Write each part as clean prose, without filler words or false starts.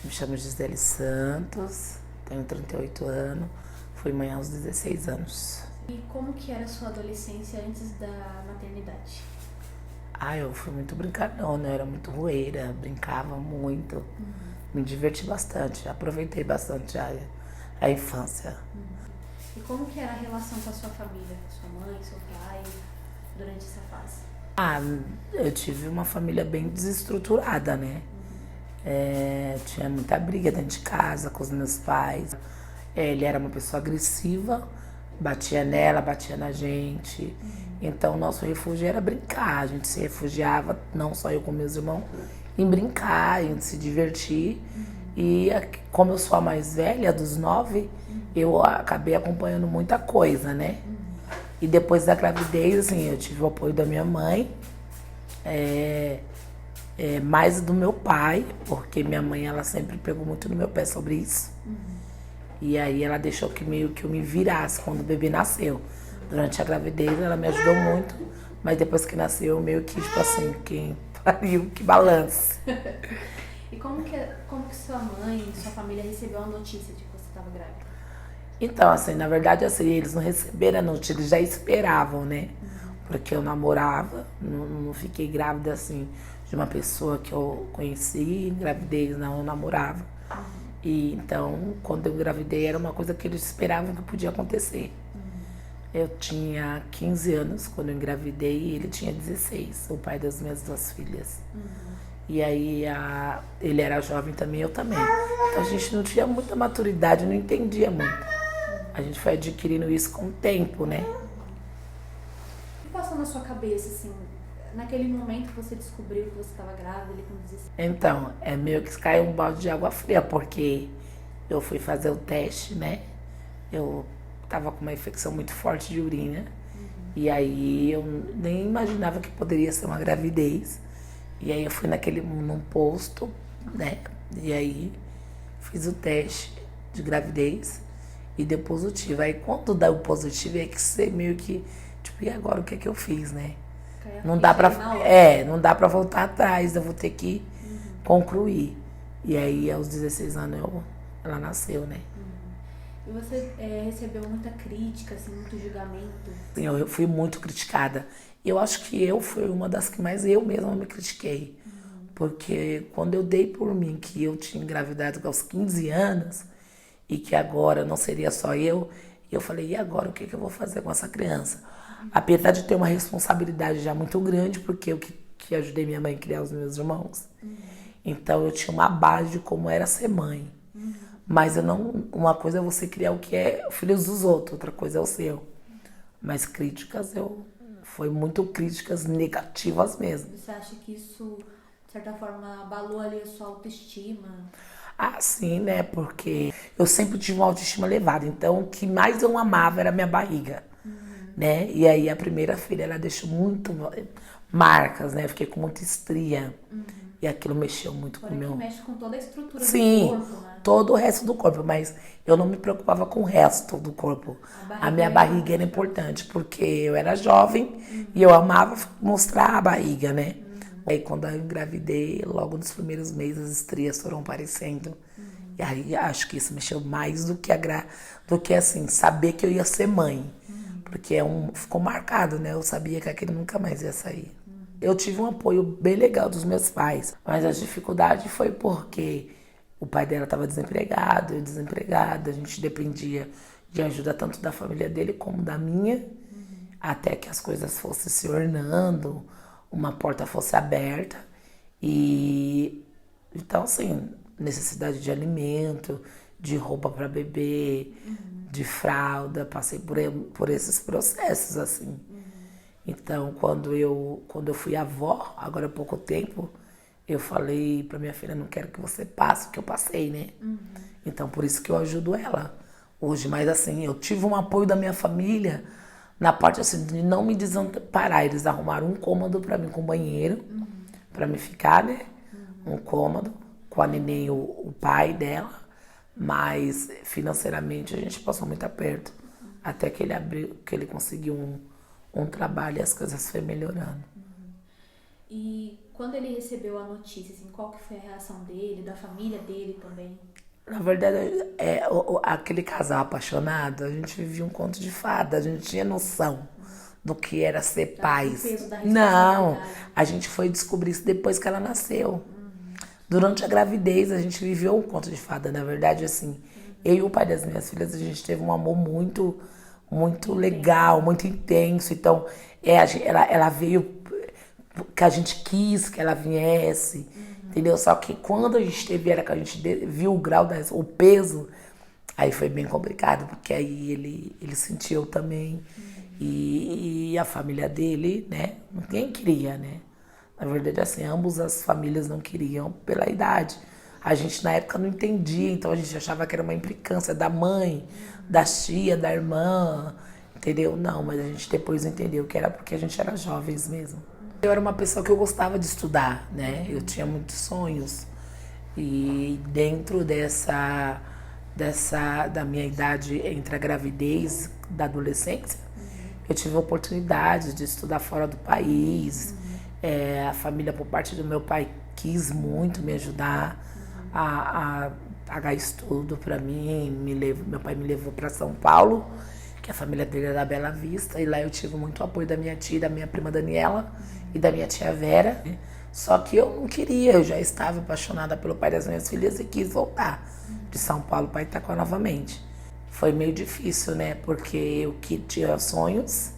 Me chamo Gisele Santos, tenho 38 anos, fui mãe aos 16 anos. E como que era a sua adolescência antes da maternidade? Eu fui muito brincalhona, eu era muito roeira, brincava muito, me diverti bastante, aproveitei bastante a infância. E como que era a relação com a sua família, sua mãe, seu pai, durante essa fase? Eu tive uma família bem desestruturada, né? Tinha muita briga dentro de casa com os meus pais. Ele era uma pessoa agressiva, batia nela, batia na gente. Então, nosso refúgio era brincar. A gente se refugiava, não só eu com meus irmãos, em brincar, em se divertir. E como eu sou a mais velha dos 9, eu acabei acompanhando muita coisa, né? E depois da gravidez, assim, eu tive o apoio da minha mãe, mais do meu pai, porque minha mãe ela sempre pegou muito no meu pé sobre isso. E aí ela deixou que meio que eu me virasse quando o bebê nasceu. Durante a gravidez ela me ajudou muito, mas depois que nasceu eu meio que, tipo assim, quem pariu, que balance. E como que sua mãe e sua família recebeu a notícia de que você estava grávida? Então, assim, na verdade, assim, eles não receberam a notícia, eles já esperavam, né? Porque eu namorava, não fiquei grávida, assim, de uma pessoa que eu conheci, gravidez, não, eu namorava. E então, quando eu engravidei, era uma coisa que eles esperavam que podia acontecer. Eu tinha 15 anos quando eu engravidei e ele tinha 16, o pai das minhas 2 filhas. E aí ele era jovem também, eu também. Então a gente não tinha muita maturidade, não entendia muito. A gente foi adquirindo isso com o tempo, né? O que passou na sua cabeça, assim, naquele momento que você descobriu que você estava grávida, ali com 16? Então, é meio que caiu um balde de água fria, porque eu fui fazer o teste, né? Eu tava com uma infecção muito forte de urina. E aí eu nem imaginava que poderia ser uma gravidez. E aí eu fui num posto, né? E aí fiz o teste de gravidez e deu positivo. Aí quando dá o positivo é que você meio que, tipo, e agora o que é que eu fiz, né? Não dá pra, não dá pra voltar atrás, eu vou ter que concluir. E aí aos 16 anos ela nasceu, né? E você recebeu muita crítica, assim, muito julgamento? Assim, eu fui muito criticada. Eu acho que eu fui uma das que mais eu mesma me critiquei. Porque quando eu dei por mim que eu tinha engravidado aos 15 anos e que agora não seria só eu falei, e agora o que eu vou fazer com essa criança? Apesar de ter uma responsabilidade já muito grande, porque eu que ajudei minha mãe a criar os meus irmãos. Então eu tinha uma base de como era ser mãe. Mas eu não. Uma coisa é você criar o que é filhos dos outros, outra coisa é o seu. Mas críticas foi muito críticas negativas mesmo. Você acha que isso, de certa forma, abalou ali a sua autoestima? Sim, né? Porque eu sempre tive uma autoestima elevada. Então, o que mais eu amava era a minha barriga, né? E aí, a primeira filha, ela deixou muito marcas, né? Eu fiquei com muita estria. E aquilo mexeu muito com o meu... Que mexe com toda a estrutura Sim, do corpo, né? todo o resto do corpo. Mas eu não me preocupava com o resto do corpo. A minha barriga era importante, porque eu era jovem e eu amava mostrar a barriga, né? Aí quando eu engravidei, logo nos primeiros meses as estrias foram aparecendo. E aí acho que isso mexeu mais do que assim, saber que eu ia ser mãe. Porque ficou marcado, né? Eu sabia que aquele nunca mais ia sair. Eu tive um apoio bem legal dos meus pais, mas a dificuldade foi porque o pai dela estava desempregado, eu desempregada, a gente dependia de ajuda tanto da família dele como da minha, até que as coisas fossem se ornando, uma porta fosse aberta. E então, assim, necessidade de alimento, de roupa para bebê, de fralda, passei por esses processos, assim. Então, quando eu fui avó, agora há pouco tempo, eu falei pra minha filha, não quero que você passe o que eu passei, né? Então, por isso que eu ajudo ela hoje. Mas assim, eu tive um apoio da minha família na parte assim, de não me desamparar. Eles arrumaram um cômodo pra mim com banheiro, pra me ficar, né? Um cômodo, com a neném, o pai dela. Mas financeiramente a gente passou muito aperto. Até que ele abriu, que ele conseguiu um trabalho e as coisas foi melhorando. E quando ele recebeu a notícia, assim, qual que foi a reação dele, da família dele também? Na verdade, aquele casal apaixonado, a gente vivia um conto de fada, a gente tinha noção do que era ser Já pais. o peso da Não, responsabilidade. a gente foi descobrir isso depois que ela nasceu. Durante a gravidez, a gente viveu um conto de fada. Na verdade, assim, eu e o pai das minhas filhas, a gente teve um amor muito, muito legal, muito intenso. Então, ela veio que a gente quis que ela viesse, entendeu? Só que quando a gente teve ela, que a gente viu o grau, o peso, aí foi bem complicado, porque aí ele sentiu também. E a família dele, né? Ninguém queria, né? Na verdade, assim, ambas as famílias não queriam pela idade. A gente, na época, não entendia, então a gente achava que era uma implicância da mãe, da tia, da irmã, entendeu? Não, mas a gente depois entendeu que era porque a gente era jovens mesmo. Eu era uma pessoa que eu gostava de estudar, né? Eu tinha muitos sonhos. E dentro da minha idade entre a gravidez e da adolescência, eu tive a oportunidade de estudar fora do país. A família, por parte do meu pai, quis muito me ajudar a pagar estudo para mim. Meu pai me levou para São Paulo, que a família dele é da Bela Vista, e lá eu tive muito apoio da minha tia, da minha prima Daniela e da minha tia Vera. Só que eu não queria, eu já estava apaixonada pelo pai das minhas filhas e quis voltar de São Paulo para Itaquá novamente. Foi meio difícil, né? Porque eu que tinha sonhos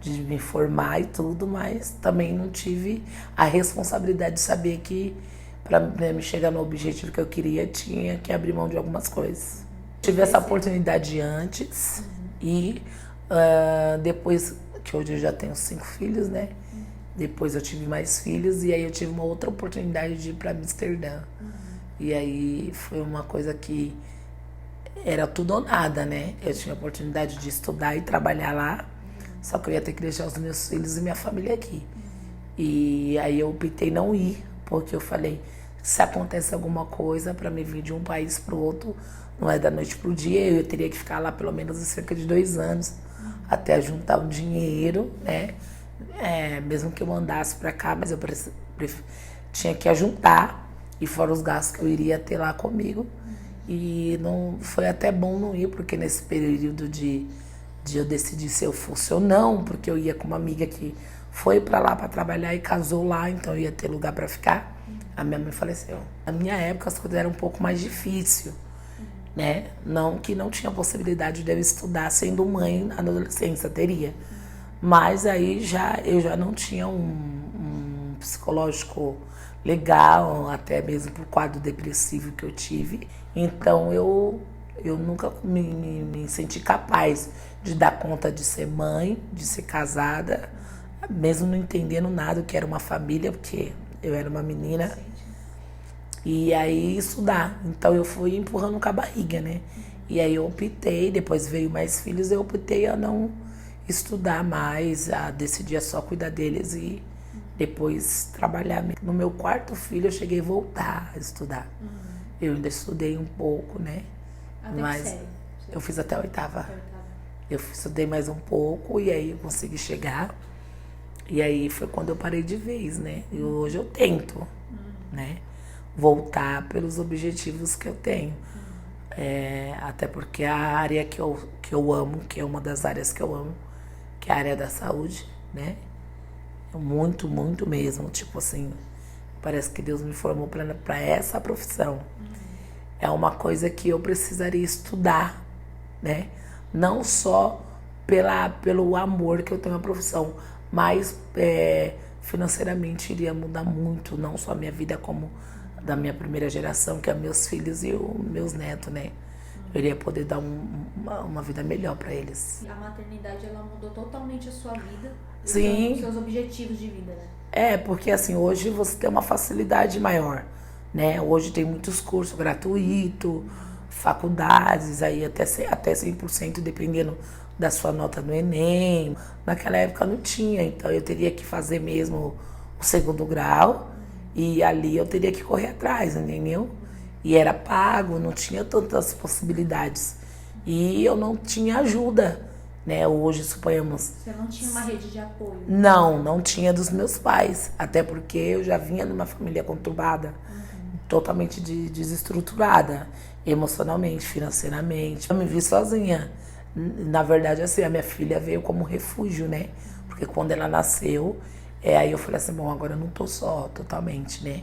de me formar e tudo, mas também não tive a responsabilidade de saber que para me chegar no objetivo que eu queria, tinha que abrir mão de algumas coisas. Tive essa oportunidade antes e depois, que hoje eu já tenho 5 filhos, né? Depois eu tive mais filhos e aí eu tive uma outra oportunidade de ir para Amsterdã. E aí foi uma coisa que era tudo ou nada, né? Eu tinha a oportunidade de estudar e trabalhar lá, só que eu ia ter que deixar os meus filhos e minha família aqui. E aí eu optei não ir, porque eu falei, se acontece alguma coisa para me vir de um país para o outro, não é da noite pro dia, eu teria que ficar lá pelo menos cerca de 2 anos, até juntar um dinheiro, né? Mesmo que eu andasse para cá, mas eu tinha que ajuntar, e fora os gastos que eu iria ter lá comigo. E não foi até bom não ir, porque nesse período de eu decidir se eu fosse ou não, porque eu ia com uma amiga que foi para lá para trabalhar e casou lá, então eu ia ter lugar para ficar. A minha mãe faleceu. Na minha época as coisas eram um pouco mais difíceis, né? Não que não tinha possibilidade de eu estudar sendo mãe na adolescência, teria. Mas aí eu já não tinha um psicológico legal, até mesmo por quadro depressivo que eu tive. Então eu nunca me senti capaz de dar conta de ser mãe, de ser casada, mesmo não entendendo nada o que era uma família, porque eu era uma menina. E aí estudar. Então eu fui empurrando com a barriga, né? E aí eu optei, depois veio mais filhos, eu optei a não estudar mais, a decidir só cuidar deles e depois trabalhar. No meu 4º filho eu cheguei a voltar a estudar. Eu ainda estudei um pouco, né? Mas eu fiz até a 8ª. Eu estudei mais um pouco e aí eu consegui chegar. E aí foi quando eu parei de vez, né? E hoje eu tento, né? Voltar pelos objetivos que eu tenho. Até porque a área que eu amo, que é uma das áreas que eu amo, que é a área da saúde, né? Muito, muito mesmo. Tipo assim, parece que Deus me formou para essa profissão. É uma coisa que eu precisaria estudar, né? Não só pelo amor que eu tenho à profissão, mas financeiramente iria mudar muito, não só a minha vida, como da minha primeira geração, que é meus filhos e os meus netos, né? Eu iria poder dar uma vida melhor para eles. A maternidade, ela mudou totalmente a sua vida. Sim. Os seus objetivos de vida, né? Porque assim, hoje você tem uma facilidade maior, né? Hoje tem muitos cursos gratuitos, faculdades, aí até 100%, dependendo da sua nota no Enem. Naquela época não tinha, então eu teria que fazer mesmo o 2º grau e ali eu teria que correr atrás, entendeu? E era pago, não tinha tantas possibilidades. E eu não tinha ajuda né? Hoje, suponhamos... Você não tinha uma rede de apoio? Não tinha dos meus pais. Até porque eu já vinha numa família conturbada, totalmente desestruturada, emocionalmente, financeiramente. Eu me vi sozinha. Na verdade, assim, a minha filha veio como refúgio, né? Porque quando ela nasceu, aí eu falei assim, bom, agora eu não tô só, totalmente, né?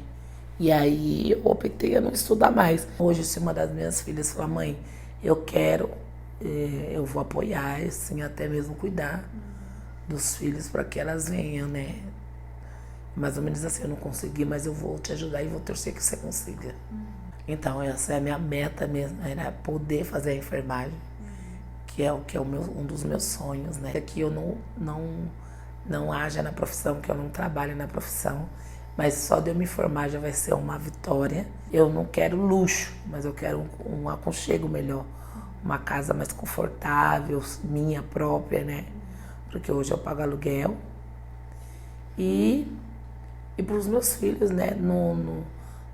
E aí eu optei a não estudar mais. Hoje, se uma das minhas filhas falar, mãe, eu quero, eu vou apoiar, assim, até mesmo cuidar dos filhos para que elas venham, né? Mais ou menos assim, eu não consegui, mas eu vou te ajudar e vou torcer que você consiga. Então, essa é a minha meta mesmo, era poder fazer a enfermagem, que é um dos meus sonhos, né? Que eu não haja na profissão, que eu não trabalhe na profissão, mas só de eu me formar já vai ser uma vitória. Eu não quero luxo, mas eu quero um aconchego melhor, uma casa mais confortável, minha própria, né? Porque hoje eu pago aluguel e para os meus filhos, né?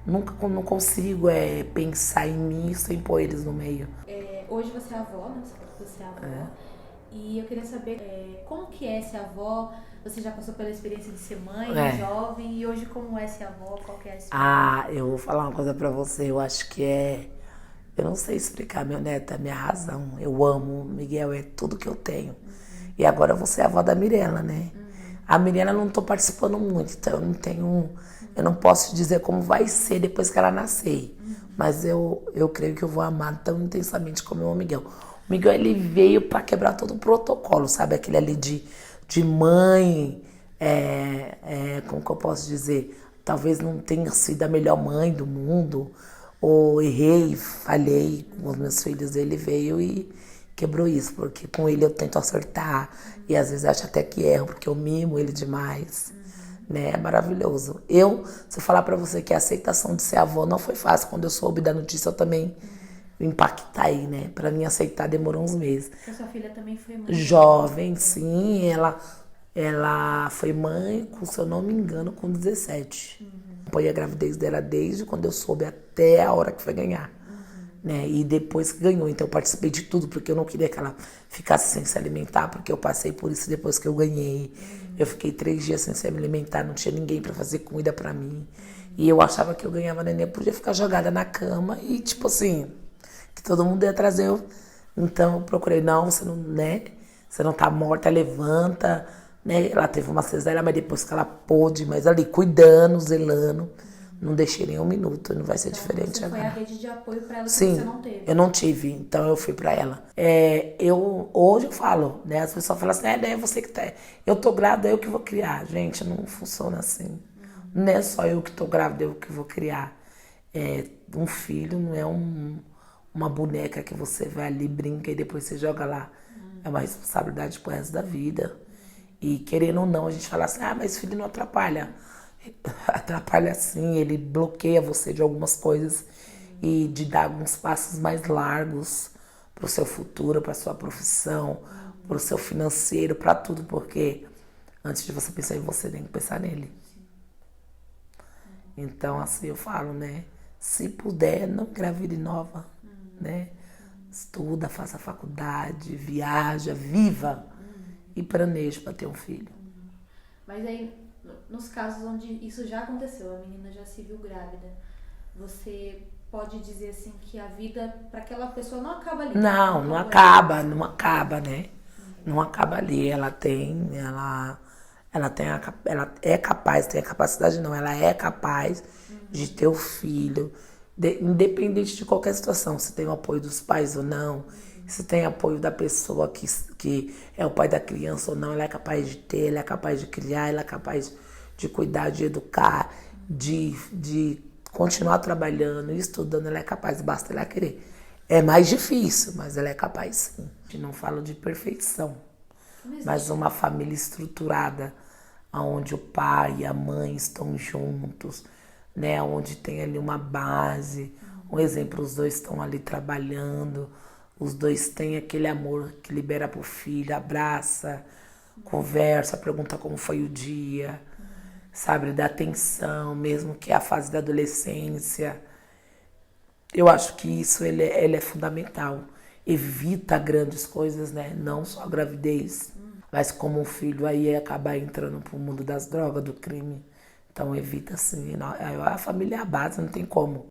Nunca não consigo pensar em mim sem pôr eles no meio. Hoje você é avó, né? Você é avó. E eu queria saber como que é ser avó. Você já passou pela experiência de ser mãe, jovem, e hoje como é ser avó? Qual que é a experiência? Eu vou falar uma coisa pra você, eu acho que eu não sei explicar, meu neto, é minha razão. Eu amo o Miguel, é tudo que eu tenho. E agora eu vou ser a avó da Mirella, né? A Mirella eu não tô participando muito, então eu não posso dizer como vai ser depois que ela nascer. Mas eu creio que eu vou amar tão intensamente como eu amo o Miguel. O Miguel, ele veio pra quebrar todo o protocolo, sabe? Aquele ali de mãe, como que eu posso dizer? Talvez não tenha sido a melhor mãe do mundo, ou errei, falhei com os meus filhos. Ele veio e quebrou isso, porque com ele eu tento acertar, e às vezes acho até que erro, porque eu mimo ele demais, né? É maravilhoso. Se eu falar pra você que a aceitação de ser avó não foi fácil, quando eu soube da notícia eu também impactei, né? Pra mim aceitar demorou uns meses. A sua filha também foi mãe? Jovem, sim, ela foi mãe, se eu não me engano, com 17. Apoiei a gravidez dela desde quando eu soube até a hora que foi ganhar. Né? E depois que ganhou, então eu participei de tudo, porque eu não queria que ela ficasse sem se alimentar, porque eu passei por isso depois que eu ganhei. Eu fiquei 3 dias sem se alimentar, não tinha ninguém pra fazer comida pra mim. E eu achava que eu ganhava neném, eu podia ficar jogada na cama e tipo assim, que todo mundo ia trazer. Então eu procurei, não, você não, né? Você não tá morta, levanta, né? Ela teve uma cesárea, mas depois que ela pôde, mas ali cuidando, zelando. Não deixei nem um minuto, não vai ser diferente agora. Você foi a agora. rede de apoio pra ela que Sim, você não teve? eu não tive, então eu fui pra ela. Hoje eu falo, né? As pessoas falam assim, é você que tá. Eu tô grávida, eu que vou criar. Gente, não funciona assim. Não é só eu que tô grávida, eu que vou criar. Um filho não é uma boneca que você vai ali, brinca e depois você joga lá. É uma responsabilidade pro resto da vida. E querendo ou não, a gente fala assim, mas filho não atrapalha. Atrapalha sim, ele bloqueia você de algumas coisas e de dar alguns passos mais largos pro seu futuro, pra sua profissão, pro seu financeiro, pra tudo, porque antes de você pensar em você, tem que pensar nele. Então, assim, eu falo, né? Se puder, não engravide nova, né? Estuda, faça faculdade, viaja, viva e planeje para ter um filho. Mas aí, nos casos onde isso já aconteceu, a menina já se viu grávida, você pode dizer assim que a vida para aquela pessoa não acaba ali? Não acaba, né? Não acaba ali. Ela é capaz, tem a capacidade não, ela é capaz de ter o filho, independente de qualquer situação, se tem o apoio dos pais ou não, se tem apoio da pessoa que é o pai da criança ou não, ela é capaz de ter, ela é capaz de criar, ela é capaz de cuidar, de educar, de continuar trabalhando e estudando, ela é capaz, basta ela querer. É mais difícil, mas ela é capaz sim. A gente não fala de perfeição, mas uma família estruturada, onde o pai e a mãe estão juntos, né? Onde tem ali uma base, um exemplo, os dois estão ali trabalhando, os dois têm aquele amor que libera pro filho, abraça, conversa, pergunta como foi o dia, sabe? Dá atenção, mesmo que é a fase da adolescência. Eu acho que isso ele é fundamental. evita grandes coisas, né? Não só a gravidez, mas como um filho aí acabar entrando pro mundo das drogas, do crime. Então evita assim, a família é a base, não tem como.